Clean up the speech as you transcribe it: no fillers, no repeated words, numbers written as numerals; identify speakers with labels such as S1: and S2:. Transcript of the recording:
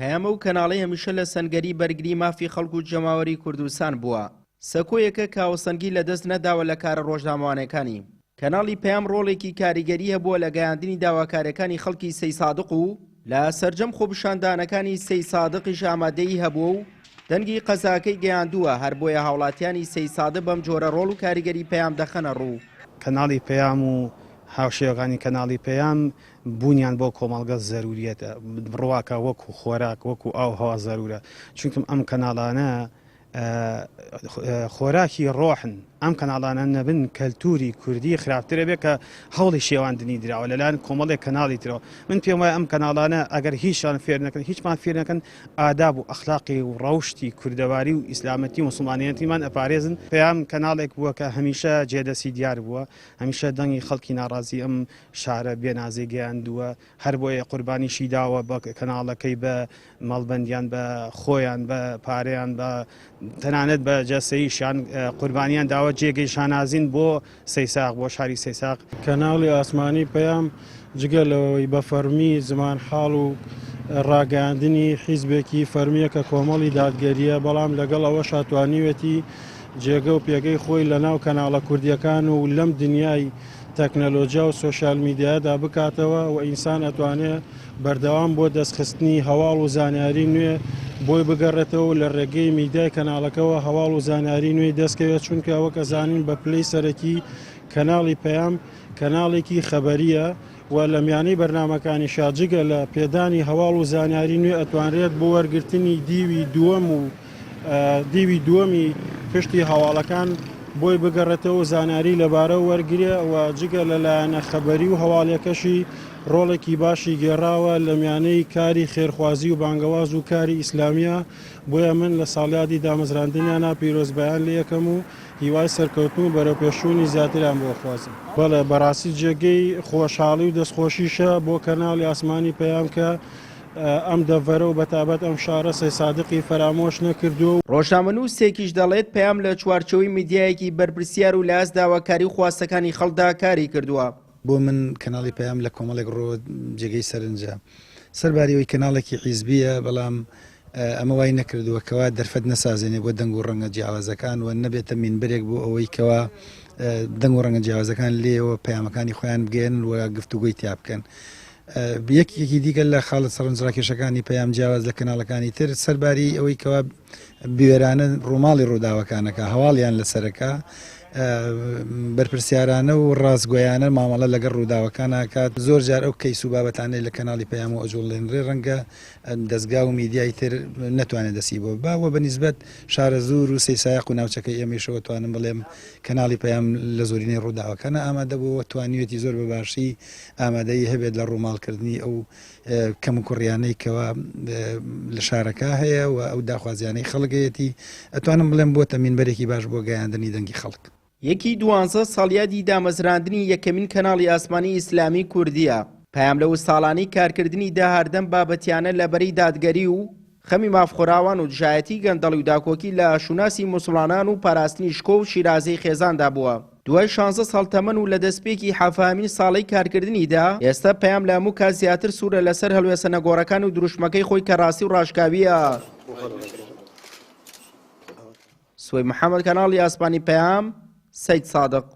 S1: پەیامە و کەناڵەی هەمیشە لە سەنگەری بەرگری مافی خەڵک و جەماوەری کوردستان بووە. سەکۆیەکە کاوەسەنگی لە دەست نەداوە لە کارە ڕۆژنامەوانەکانی. کەناڵی پەیام ڕۆڵێکی کاریگەری هەبووە لە گەیاندنی داواکاریەکانی خەڵکی سەی سادق و لە سەرجەم خۆپیشاندانەکانی سەی سادقیش ئامادەیی هەبووە و دەنگی قەزاکەی گەیاندووە، هەر بۆیە هاوڵاتیانی سەی سادق بەم جۆرە ڕۆڵ و کاریگەری پەیام دەخەنە ڕوو.
S2: کەناڵی پەیام و هاوشێوەکانی کەناڵی پەیام بوونیان بۆ کۆمەڵگە زەروریەتە، بڕواکە وەکو خۆراک وەکو ئاوهەوا زەرورە، چونکەم ئەم کەناڵانە خۆراکی ڕۆحن. ئەم کەناڵانە نەبن کەلتوری کوردی خراپترە بێ کە هەوڵی شێواندنی دراوە لەلایەن کۆمەڵێک کەناڵی ترەوە. من پێم وایە ئەم کەناڵانە ئەگەر هیچیان فێر نەکەن، هیچمان فێر نەکەن ئاداب و ئەخلاقی و ڕەوشتی کوردەواری و ئیسلامەتی و موسڵمانیەتیمان ئەپارێزن. پەیام کەناڵێک بووە کە هەمیشە جێدەسی دیار بووە، هەمیشە دەنگی خەڵکی ناڕازی ئەم شارە بێنازی گەیاندووە، هەر بۆیە قوربانیشی داوە بە کەناڵەکەی بە مەڵبەندیان، بە خۆیان، بە پارەیان، بە تەنانەت بە جەسەییشان قوربانیان داوە جێگەی شانازین بۆ سەیساق، بۆ شاری سەیساق.
S3: کەناڵی ئاسمانی پەیام جگە لەوەی بە فەرمی زمان حاڵ و ڕاگەاندنی حیزبێکی فەرمیە کە کۆمەڵی دادگەریە، بەڵام لەگەڵ ئەوە شاتوانیوێتی جێگە و پێگەی خۆی لە ناو کەناڵە کوردیەکان و لەم دنیای تەکنەلۆجیا و سۆشیال میدیادا بکاتەوە و ئینسان ئەتوانێت بەردەوام بۆ دەستخستنی هەواڵ و زانیاری نوێ بۆی بگەڕێتەوە لە ڕێگەی میدیای کەناڵەکەەوە هەواڵ و زانیاری نوێی دەستکەوێت، چونکە ئەوە کە زانین بە پلەی سەرەکی کەناڵی پەیام کەناڵێکی خەبەریە و لە میانەی بەرنامەکانی شاجگە لە پێدانی هەواڵ و زانیاری نوێ ئەتوانرێت بۆ وەرگرتنی دیوی دووەمی پشتی هەواڵەکان بۆی بگەڕێتەوە زانیاری لەبارە وەرگرێ و جگە لەلایەنە خەبەری و هەواڵیەکەشی ڕۆڵێکی باشی گێڕاوە لە میانەی کاری خێرخوازی و بانگەواز و کاری ئیسلامیە. بۆیە من لە ساڵیادی دامەزراندنیانە پیرۆزبیان لە یەکەم و هیوای سەرکەوتن و بەرەوپێشوونی زیاتریان بۆ خوازم. بەڵێ بەڕاستی جێگەی خۆشحاڵی و دەستخۆشیشە بۆ کەناڵی ئاسمانی پەیام کە ئەم دەڤەرە و بەتابەت ئەم شارە سەی سادقی فەرامۆش نەکردو.
S1: ڕۆژنامەنووسێکیش دەڵێت پەیام لە چوارچەوەی میدیایەکی بەرپرسیار و لاس داواکاری و خواستەکانی خەڵکدا کاری کردووە.
S4: بۆ من کەناڵی پەیام لە کۆمەڵێک ڕۆ جێگەی سەرنجە. سەرباریەوەی کەناڵێکی حیزبیە، بەڵام ئەمە وای نەکردووە کەوا دەرفەت نەسازێنێ بۆ دەنگ و ڕەنگە جیاوازەکان و نەبێتە مینبەرێک بۆ ئەوەی کەوا دەنگ و ڕەنگە جیاوازەکان لێەوە پەیامەکانی خۆیان بگەن و گفتوگۆی تیا بکەن. یەکێکی دیگە لە خاڵت سەرنجڕاکێشەکانی پەیام جیاواز لە کەناڵەکانی تر سەرباری ئەوەی کەوا بوێرانە ڕووماڵی ڕووداوەکانەکە، هەواڵیان لەسەرەکە، بەرپرسیارانە و ڕازگۆیانە مامەڵە لەگەڵ ڕووداوەکانە کات. زۆر جار ئەو کەیس و بابەتانەی لە کەناڵی پەیام و ئەجوڵێنرێ ڕەنگە دەستگا و میدیای تر نەتوانێت دەسی بۆ باوە بەنیسبەت شارە زوور و سەیسایق و ناوچەکەی ئێمەشەوە توانم بڵێم کەناڵی پەیام لە زۆرینەی ڕووداوەکانە ئامادە بووە، توانیوێتی زۆر بەباشی ئامادەی هەبێت لە ڕووماڵکردنی ئەو کەم و کوڕیانەی کەوا لە شارەکە هەیە و ئەو داخوازیانەی خەڵگەیەتی ئەتوانم بڵێم بۆتە مینبەرێکی باش بۆ گەیاندنی دەنگی خەڵک.
S1: یەکی 12 ساڵیادی دامەزراندنی یەکەمین کەناڵی ئاسمانی ئیسلامی کوردیە. پەیام لەو ساڵانی کارکردنی داهاردەم بابەتیانە لەبەرەی دادگەری و خەمی مافخۆراوان و دژایەتی گەندەڵی و داکۆکی لە شوناسی موسڵمانان و پاراستنی شکۆ و شیرازەی خێزاندا بووە. دوای 16 ساڵ تەمەن و لە دەستپێکی حەفامین ساڵەی کارکردنیدا، ئێستا پەیام لە هەموو کات زیاتر سوورە لەسەر هەڵوێسە نەگۆڕەکان و دروشمەکەی خۆی کە ڕاستی و ڕاشکاویە. سوێ محەممەد، کەناڵی ئاسمانی پەیام، سەید سادق.